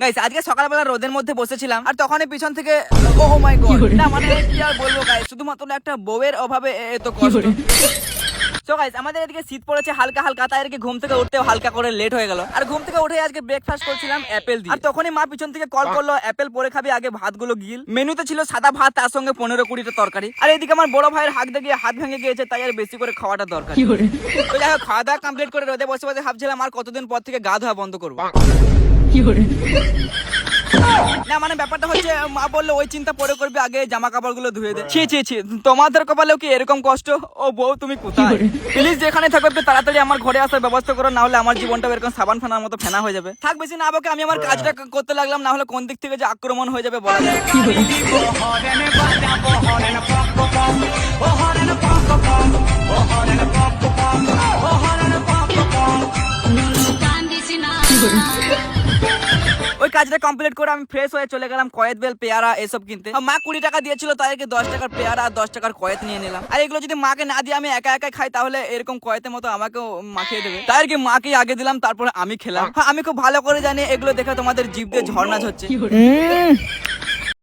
Guys আজকে সকালবেলা রোদের মধ্যে বসেছিলাম আর তখনই পিছন থেকে ও মাই গড, না মানে কি আর বলবো গাইস, শুধুমাত্র একটা বউয়ের অভাবে এত কষ্ট। সো গাইস আমাদের এদিকে শীত পড়েছে হালকা হালকা, তাই এদিকে ঘুম থেকে উঠতেও হালকা করে লেট হয়ে গেল। আর ঘুম থেকে উঠে আজকে ব্রেকফাস্ট করছিলাম অ্যাপেল দিয়ে। আর তখনই মা পিছন থেকে কল করলো, অ্যাপেল পরে খাবি, আগে ভাতগুলো গিল। মেনুতে ছিল সাদা ভাত, তার সঙ্গে 15-20টা তরকারি। আর এদিকে আমার বড় ভাইয়ের হাত দিয়ে হাত ভেঙে গিয়েছে, তাই আর বেশি করে খাওয়াটা দরকার। তো যাই হোক, খাওয়া দাওয়া কমপ্লিট করে রোদে বসে বসে ভাবছিলাম আর কতদিন পর থেকে গা ধোয়া বন্ধ করবো। না মানে ব্যাপারটা হচ্ছে, মা বললো ওই চিন্তা পরে করবি, আগে জামা কাপড় গুলো ধুয়ে দে। ছি, তোমাদের কপালেও কি এরকম কষ্ট? ও বউ তুমি কোথায়? প্লিজ যেখানে থাকো একটু তাড়াতাড়ি আমার ঘরে আসার ব্যবস্থা করো, না হলে আমার জীবনটা এরকম সাবান ফেনার মতো ফেনা হয়ে যাবে। থাক বেশি না বকে আমি আমার কাজটা করতে লাগলাম, না হলে কোন দিক থেকে যে আক্রমণ হয়ে যাবে বলা যায় ওই কাজটা কমপ্লিট করে আমি ফ্রেশ হয়ে চলে গেলাম কয়েত বেল, পেয়ারা এসব কিনতে। মা 20 টাকা দিয়েছিল, তাই 10 টাকার পেয়ারা আর 10 টাকার কয়েত নিয়ে নিলাম। আর এগুলো যদি মাকে না দিয়ে আমি একা একা খাই, তাহলে এরকম কয়েতের মতো আমাকেও মাখিয়ে দেবে, তাই মাকে আগে দিলাম, তারপরে আমি খেলাম। আমি খুব ভালো করে জানি এগুলো দেখে তোমাদের জিভ দিয়ে ঝর্ণা ঝরছে।